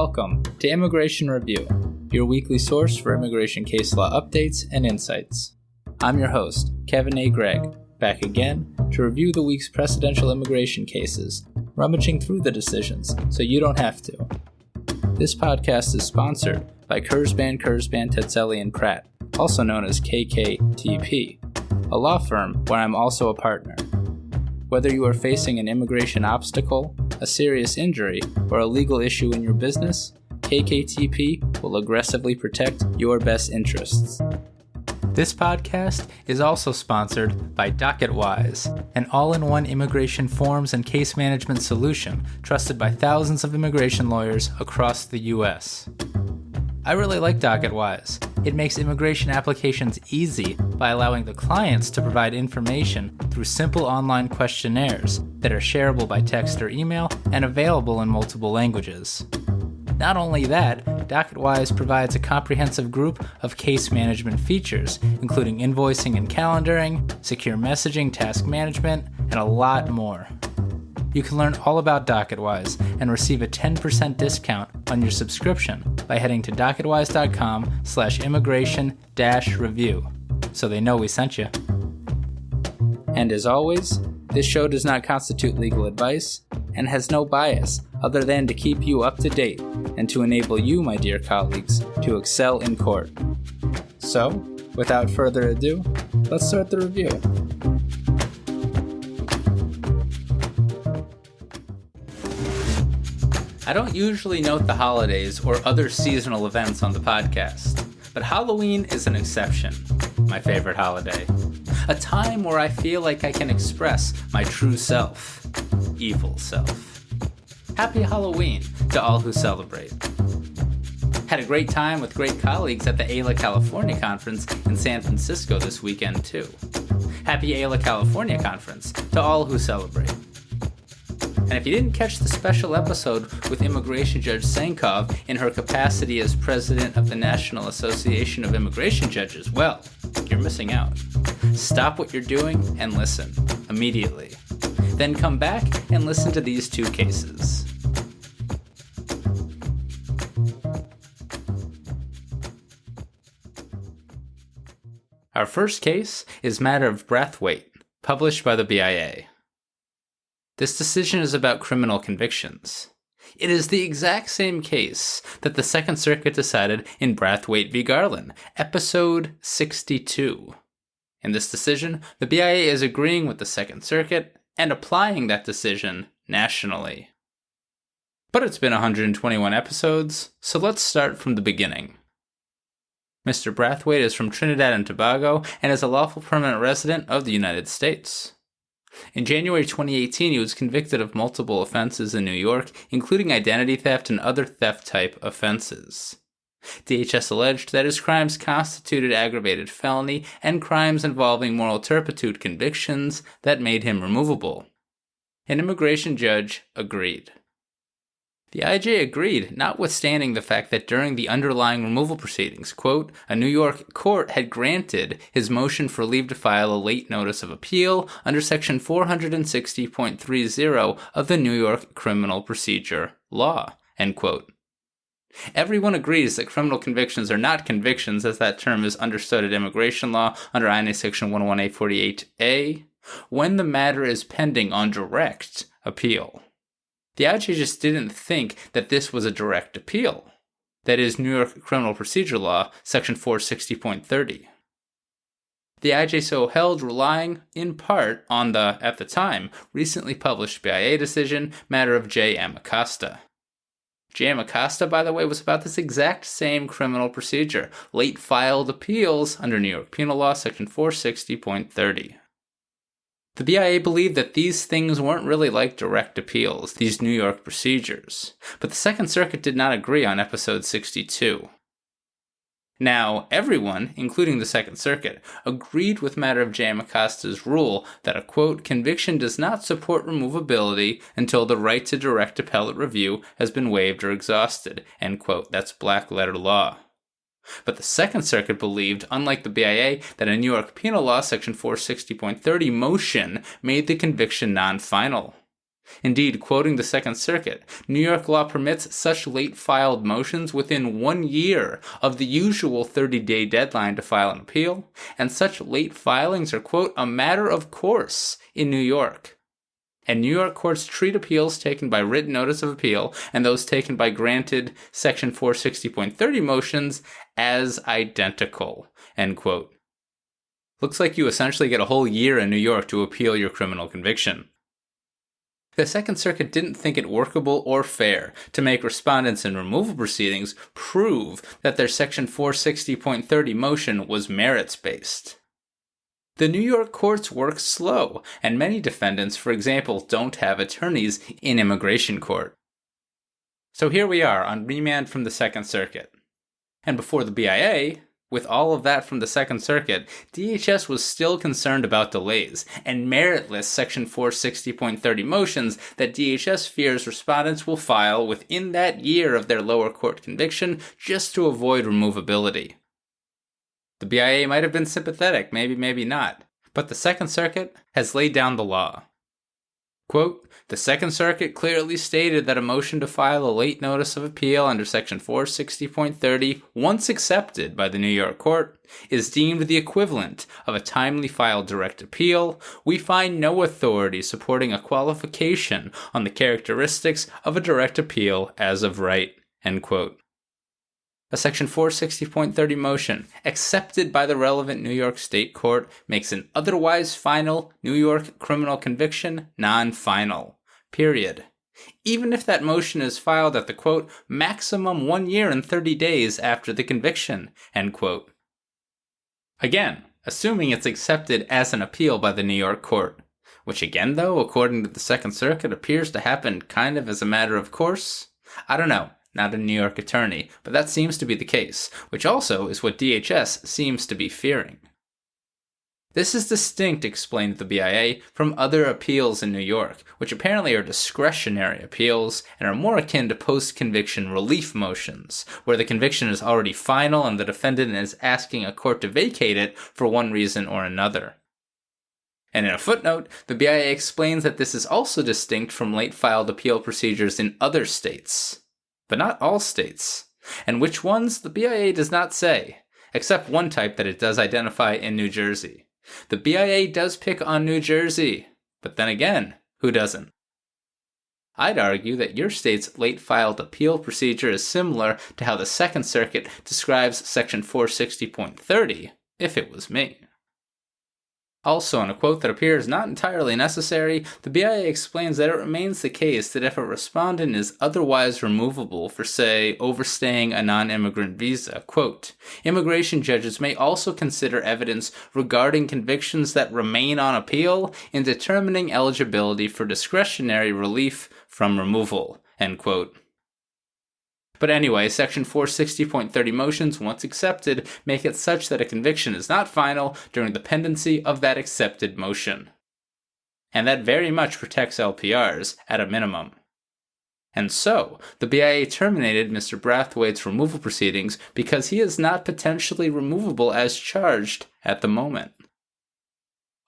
Welcome to Immigration Review, your weekly source for immigration case law updates and insights. I'm your host, Kevin A. Gregg, back again to review the week's precedential immigration cases, rummaging through the decisions so you don't have to. This podcast is sponsored by Kurzban, Tetzeli, and Pratt, also known as KKTP, a law firm where I'm also a partner. Whether you are facing an immigration obstacle, a serious injury, or a legal issue in your business, KKTP will aggressively protect your best interests. This podcast is also sponsored by DocketWise, an all-in-one immigration forms and case management solution trusted by thousands of immigration lawyers across the U.S. I really like DocketWise. It makes immigration applications easy by allowing the clients to provide information through simple online questionnaires that are shareable by text or email and available in multiple languages. Not only that, DocketWise provides a comprehensive group of case management features, including invoicing and calendaring, secure messaging, task management, and a lot more. You can learn all about DocketWise and receive a 10% discount on your subscription by heading to docketwise.com/immigration-review, so they know we sent you. And as always, this show does not constitute legal advice and has no bias other than to keep you up to date and to enable you, my dear colleagues, to excel in court. So, without further ado, let's start the review. I don't usually note the holidays or other seasonal events on the podcast, but Halloween is an exception, my favorite holiday. A time where I feel like I can express my true self, evil self. Happy Halloween to all who celebrate. Had a great time with great colleagues at the AILA California Conference in San Francisco this weekend too. Happy AILA California Conference to all who celebrate. And if you didn't catch the special episode with Immigration Judge Sankov in her capacity as president of the National Association of Immigration Judges, well, you're missing out. Stop what you're doing and listen immediately. Then come back and listen to these two cases. Our first case is matter of Brathwaite, published by the BIA. This decision is about criminal convictions. It is the exact same case that the Second Circuit decided in Brathwaite v. Garland, episode 62. In this decision, the BIA is agreeing with the Second Circuit and applying that decision nationally. But it's been 121 episodes, so let's start from the beginning. Mr. Brathwaite is from Trinidad and Tobago and is a lawful permanent resident of the United States. In January 2018, he was convicted of multiple offenses in New York, including identity theft and other theft-type offenses. DHS alleged that his crimes constituted aggravated felony and crimes involving moral turpitude convictions that made him removable. An immigration judge agreed. The IJ agreed, notwithstanding the fact that during the underlying removal proceedings, quote, a New York court had granted his motion for leave to file a late notice of appeal under Section 460.30 of the New York Criminal Procedure Law, end quote. Everyone agrees that criminal convictions are not convictions as that term is understood in immigration law under I&N Section 11848A when the matter is pending on direct appeal. The IJ just didn't think that this was a direct appeal. That is New York Criminal Procedure Law, Section 460.30. The IJ so held, relying in part on the, at the time, recently published BIA decision, matter of J.M. Acosta. J.M. Acosta, by the way, was about this exact same criminal procedure, late filed appeals under New York Penal Law, Section 460.30. The BIA believed that these things weren't really like direct appeals, these New York procedures, but the Second Circuit did not agree on episode 62. Now, everyone, including the Second Circuit, agreed with matter of J.M. Acosta's rule that a, quote, conviction does not support removability until the right to direct appellate review has been waived or exhausted, end quote. That's black letter law. But the Second Circuit believed, unlike the BIA, that a New York Penal Law Section 460.30 motion made the conviction non-final. Indeed, quoting the Second Circuit, New York law permits such late-filed motions within 1 year of the usual 30-day deadline to file an appeal, and such late filings are, quote, a matter of course in New York. And New York courts treat appeals taken by written notice of appeal and those taken by granted Section 460.30 motions as identical, end quote. Looks like you essentially get a whole year in New York to appeal your criminal conviction. The Second Circuit didn't think it workable or fair to make respondents in removal proceedings prove that their Section 460.30 motion was merits-based. The New York courts work slow, and many defendants, for example, don't have attorneys in immigration court. So here we are on remand from the Second Circuit. And before the BIA, with all of that from the Second Circuit, DHS was still concerned about delays and meritless Section 460.30 motions that DHS fears respondents will file within that year of their lower court conviction just to avoid removability. The BIA might have been sympathetic, maybe not, but the Second Circuit has laid down the law. Quote, the Second Circuit clearly stated that a motion to file a late notice of appeal under Section 460.30, once accepted by the New York court, is deemed the equivalent of a timely filed direct appeal. We find no authority supporting a qualification on the characteristics of a direct appeal as of right, end quote. A Section 460.30 motion, accepted by the relevant New York State court, makes an otherwise final New York criminal conviction non-final. Period. Even if that motion is filed at the, quote, maximum 1 year and 30 days after the conviction, end quote. Again, assuming it's accepted as an appeal by the New York court, which again, though, according to the Second Circuit, appears to happen kind of as a matter of course. I don't know. Not a New York attorney, but that seems to be the case, which also is what DHS seems to be fearing. This is distinct, explained the BIA, from other appeals in New York, which apparently are discretionary appeals and are more akin to post-conviction relief motions, where the conviction is already final and the defendant is asking a court to vacate it for one reason or another. And in a footnote, the BIA explains that this is also distinct from late-filed appeal procedures in other states. But not all states. And which ones, the BIA does not say, except one type that it does identify in New Jersey. The BIA does pick on New Jersey, but then again, who doesn't? I'd argue that your state's late-filed appeal procedure is similar to how the Second Circuit describes Section 460.30, if it was me. Also, in a quote that appears not entirely necessary, the BIA explains that it remains the case that if a respondent is otherwise removable for, say, overstaying a non-immigrant visa, quote, immigration judges may also consider evidence regarding convictions that remain on appeal in determining eligibility for discretionary relief from removal, end quote. But anyway, Section 460.30 motions, once accepted, make it such that a conviction is not final during the pendency of that accepted motion. And that very much protects LPRs, at a minimum. And so, the BIA terminated Mr. Brathwaite's removal proceedings because he is not potentially removable as charged at the moment.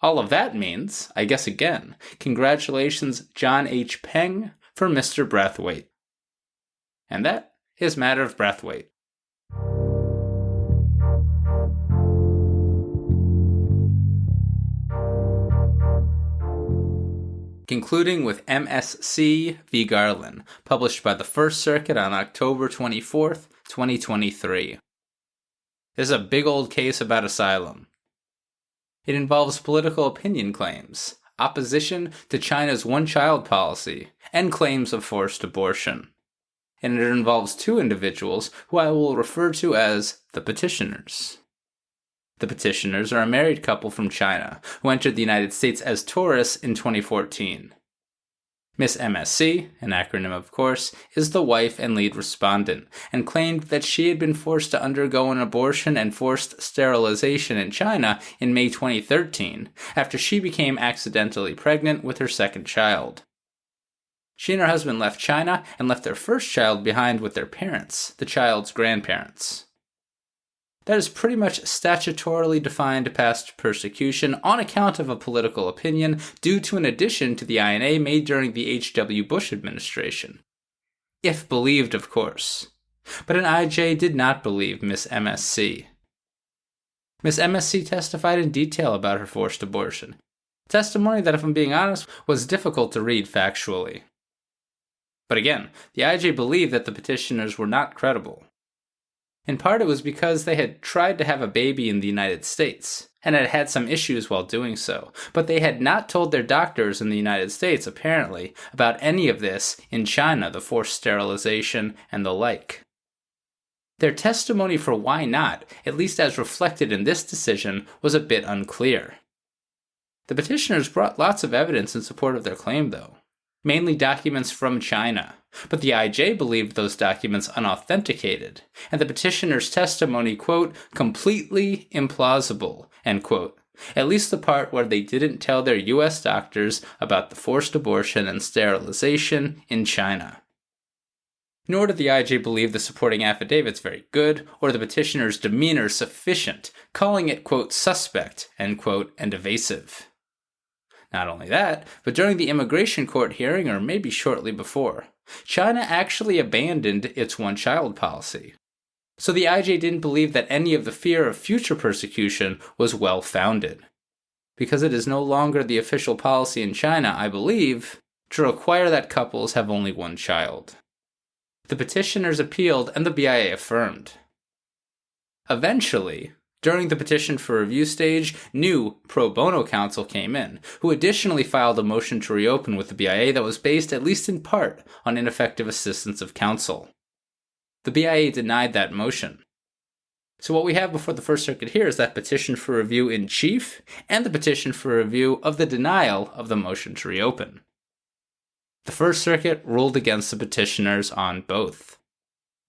All of that means, I guess again, congratulations John H. Peng for Mr. Brathwaite. And that is matter of Brathwaite. Concluding with M.S.C. v. Garland, published by the First Circuit on October 24th, 2023. This is a big old case about asylum. It involves political opinion claims, opposition to China's one-child policy, and claims of forced abortion. And it involves two individuals who I will refer to as the petitioners. The petitioners are a married couple from China who entered the United States as tourists in 2014. Miss M.S.C, an acronym of course, is the wife and lead respondent, and claimed that she had been forced to undergo an abortion and forced sterilization in China in May 2013 after she became accidentally pregnant with her second child. She and her husband left China and left their first child behind with their parents, the child's grandparents. That is pretty much statutorily defined past persecution on account of a political opinion due to an addition to the I&A made during the H.W. Bush administration. If believed, of course. But an IJ did not believe Miss M.S.C. Miss M.S.C. testified in detail about her forced abortion. Testimony that, if I'm being honest, was difficult to read factually. But again, the IJ believed that the petitioners were not credible. In part, it was because they had tried to have a baby in the United States, and had had some issues while doing so, but they had not told their doctors in the United States, apparently, about any of this in China, the forced sterilization, and the like. Their testimony for why not, at least as reflected in this decision, was a bit unclear. The petitioners brought lots of evidence in support of their claim, though, mainly documents from China, but the IJ believed those documents unauthenticated, and the petitioner's testimony, quote, completely implausible, end quote, at least the part where they didn't tell their U.S. doctors about the forced abortion and sterilization in China. Nor did the IJ believe the supporting affidavits very good, or the petitioner's demeanor sufficient, calling it, quote, suspect, end quote, and evasive. Not only that, but during the immigration court hearing, or maybe shortly before, China actually abandoned its one-child policy. So the IJ didn't believe that any of the fear of future persecution was well-founded. Because it is no longer the official policy in China, I believe, to require that couples have only one child. The petitioners appealed and the BIA affirmed. Eventually, during the petition for review stage, new pro bono counsel came in, who additionally filed a motion to reopen with the BIA that was based at least in part on ineffective assistance of counsel. The BIA denied that motion. So what we have before the First Circuit here is that petition for review in chief and the petition for review of the denial of the motion to reopen. The First Circuit ruled against the petitioners on both.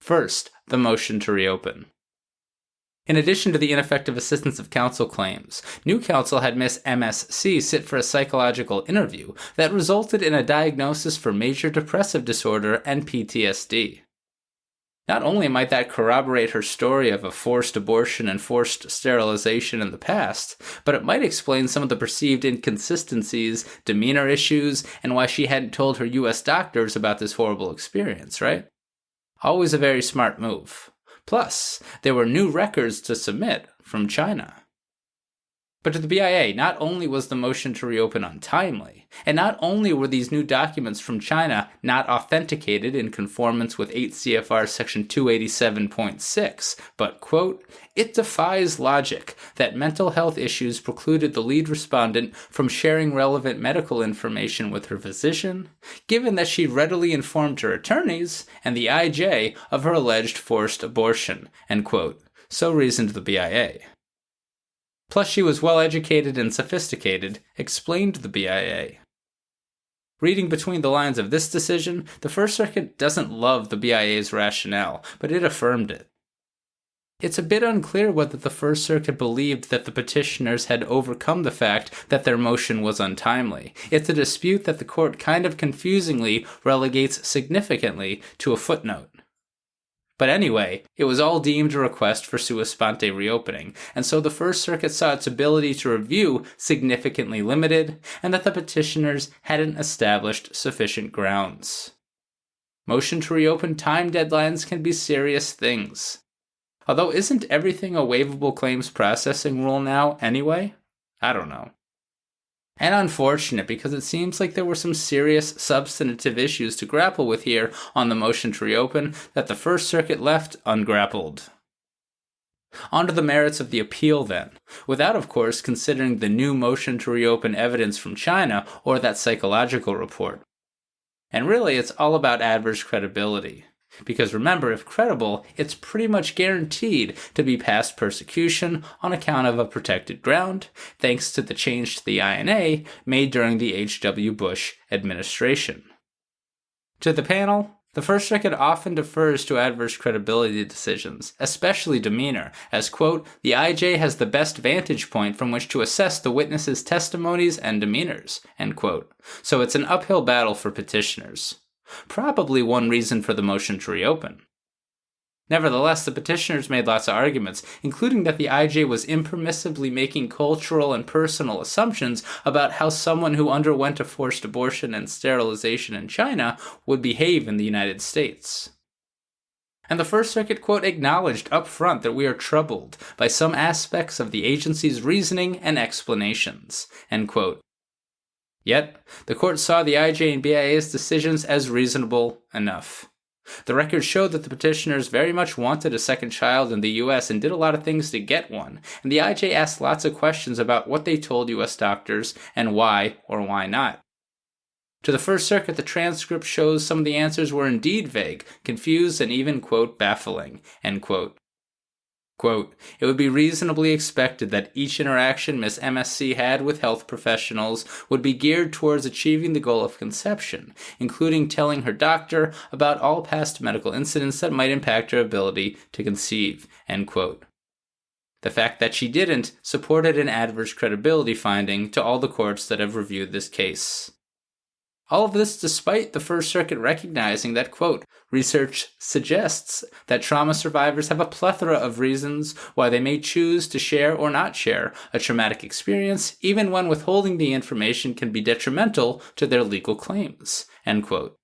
First, the motion to reopen. In addition to the ineffective assistance of counsel claims, new counsel had Miss M.S.C. sit for a psychological interview that resulted in a diagnosis for major depressive disorder and PTSD. Not only might that corroborate her story of a forced abortion and forced sterilization in the past, but it might explain some of the perceived inconsistencies, demeanor issues, and why she hadn't told her U.S. doctors about this horrible experience, right? Always a very smart move. Plus, there were new records to submit from China. But to the BIA, not only was the motion to reopen untimely, and not only were these new documents from China not authenticated in conformance with 8 C.F.R. section 287.6, but, quote, it defies logic that mental health issues precluded the lead respondent from sharing relevant medical information with her physician, given that she readily informed her attorneys and the IJ of her alleged forced abortion, end quote. So reasoned the BIA. Plus, she was well-educated and sophisticated, explained the BIA. Reading between the lines of this decision, the First Circuit doesn't love the BIA's rationale, but it affirmed it. It's a bit unclear whether the First Circuit believed that the petitioners had overcome the fact that their motion was untimely. It's a dispute that the court kind of confusingly relegates significantly to a footnote. But anyway, it was all deemed a request for sua sponte reopening, and so the First Circuit saw its ability to review significantly limited, and that the petitioners hadn't established sufficient grounds. Motion to reopen time deadlines can be serious things. Although isn't everything a waivable claims processing rule now anyway? I don't know. And unfortunate, because it seems like there were some serious substantive issues to grapple with here on the motion to reopen that the First Circuit left ungrappled. On to the merits of the appeal then, without of course considering the new motion to reopen evidence from China or that psychological report. And really it's all about adverse credibility. Because remember, if credible, it's pretty much guaranteed to be past persecution on account of a protected ground, thanks to the change to the I&A made during the H.W. Bush administration. To the panel, the First Circuit often defers to adverse credibility decisions, especially demeanor, as, quote, the IJ has the best vantage point from which to assess the witnesses' testimonies and demeanors, end quote. So it's an uphill battle for petitioners. Probably one reason for the motion to reopen. Nevertheless, the petitioners made lots of arguments, including that the IJ was impermissibly making cultural and personal assumptions about how someone who underwent a forced abortion and sterilization in China would behave in the United States. And the First Circuit, quote, acknowledged up front that we are troubled by some aspects of the agency's reasoning and explanations, end quote. Yet, the court saw the IJ and BIA's decisions as reasonable enough. The records showed that the petitioners very much wanted a second child in the U.S. and did a lot of things to get one, and the IJ asked lots of questions about what they told U.S. doctors and why or why not. To the First Circuit, the transcript shows some of the answers were indeed vague, confused, and even, quote, baffling, end quote. Quote, it would be reasonably expected that each interaction Ms. M.S.C. had with health professionals would be geared towards achieving the goal of conception, including telling her doctor about all past medical incidents that might impact her ability to conceive, end quote. The fact that she didn't supported an adverse credibility finding to all the courts that have reviewed this case. All of this despite the First Circuit recognizing that, quote, research suggests that trauma survivors have a plethora of reasons why they may choose to share or not share a traumatic experience, even when withholding the information can be detrimental to their legal claims, end quote.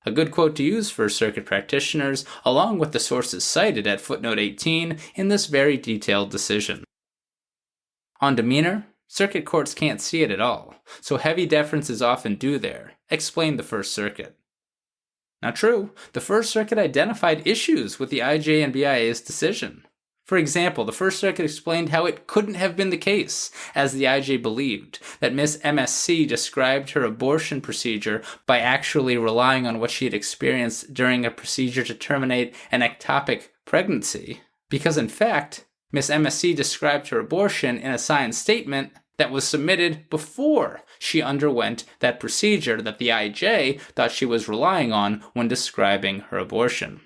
A good quote to use First Circuit practitioners, along with the sources cited at footnote 18 in this very detailed decision. On demeanor, circuit courts can't see it at all, so heavy deference is often due there, explained the First Circuit. Not true. The First Circuit identified issues with the IJ and BIA's decision. For example, the First Circuit explained how it couldn't have been the case, as the IJ believed, that Ms. M.S.C. described her abortion procedure by actually relying on what she had experienced during a procedure to terminate an ectopic pregnancy, because in fact, Ms. M.S.C. described her abortion in a signed statement that was submitted before she underwent that procedure that the IJ thought she was relying on when describing her abortion.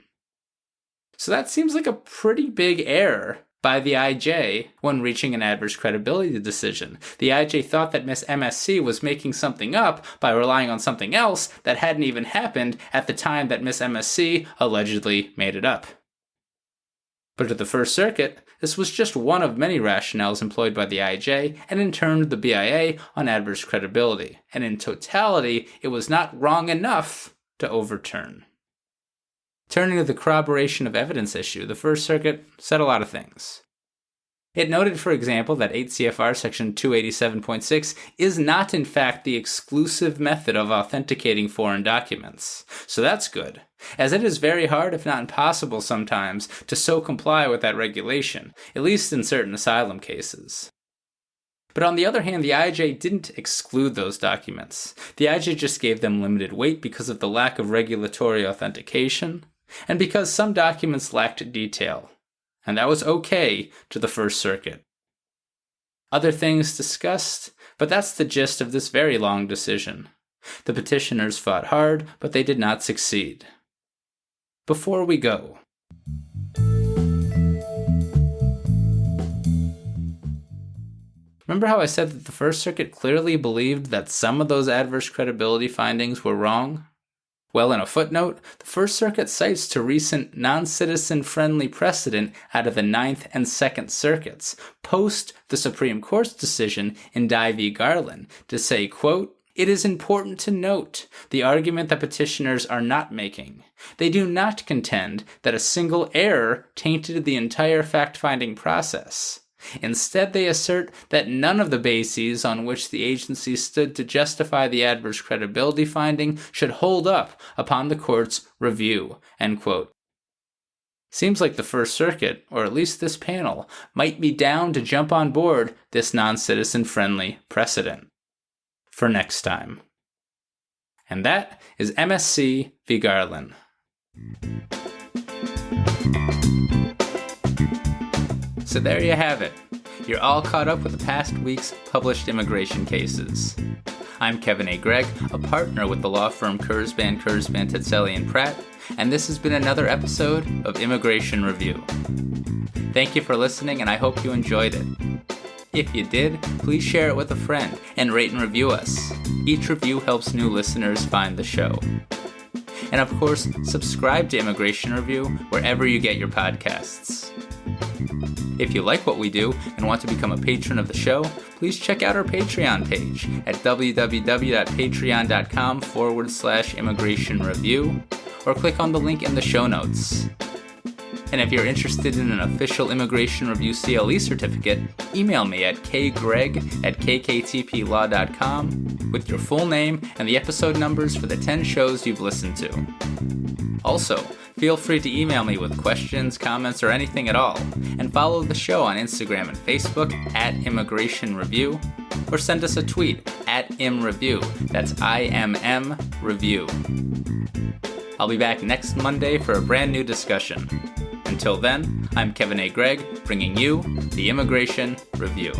So that seems like a pretty big error by the IJ when reaching an adverse credibility decision. The IJ thought that Ms. M.S.C. was making something up by relying on something else that hadn't even happened at the time that Ms. M.S.C. allegedly made it up. But to the First Circuit, this was just one of many rationales employed by the IJ and in turn the BIA on adverse credibility, and in totality, it was not wrong enough to overturn. Turning to the corroboration of evidence issue, the First Circuit said a lot of things. It noted, for example, that 8 C.F.R. section 287.6 is not in fact the exclusive method of authenticating foreign documents. So that's good, as it is very hard, if not impossible sometimes, to so comply with that regulation, at least in certain asylum cases. But on the other hand, the IJ didn't exclude those documents. The IJ just gave them limited weight because of the lack of regulatory authentication, and because some documents lacked detail. And that was okay to the First Circuit. Other things discussed, but that's the gist of this very long decision. The petitioners fought hard, but they did not succeed. Before we go, remember how I said that the First Circuit clearly believed that some of those adverse credibility findings were wrong? Well, in a footnote, the First Circuit cites to recent non-citizen-friendly precedent out of the Ninth and Second Circuits, post the Supreme Court's decision in Dye v. Garland, to say, quote, it is important to note the argument that petitioners are not making. They do not contend that a single error tainted the entire fact-finding process. Instead, they assert that none of the bases on which the agency stood to justify the adverse credibility finding should hold up upon the court's review, end quote. Seems like the First Circuit, or at least this panel, might be down to jump on board this non-citizen-friendly precedent. For next time. And that is M.S.C. v. Garland. So there you have it. You're all caught up with the past week's published immigration cases. I'm Kevin A. Gregg, a partner with the law firm Kurzban, Tetzeli, and Pratt, and this has been another episode of Immigration Review. Thank you for listening, and I hope you enjoyed it. If you did, please share it with a friend and rate and review us. Each review helps new listeners find the show. And of course, subscribe to Immigration Review wherever you get your podcasts. If you like what we do and want to become a patron of the show, please check out our Patreon page at www.patreon.com/Immigration Review, or click on the link in the show notes. And if you're interested in an official Immigration Review CLE certificate, email me at kgreg@kktplaw.com with your full name and the episode numbers for the 10 shows you've listened to. Also, feel free to email me with questions, comments, or anything at all, and follow the show on Instagram and Facebook at Immigration Review, or send us a tweet at ImReview, that's IMM Review. I'll be back next Monday for a brand new discussion. Until then, I'm Kevin A. Gregg, bringing you the Immigration Review.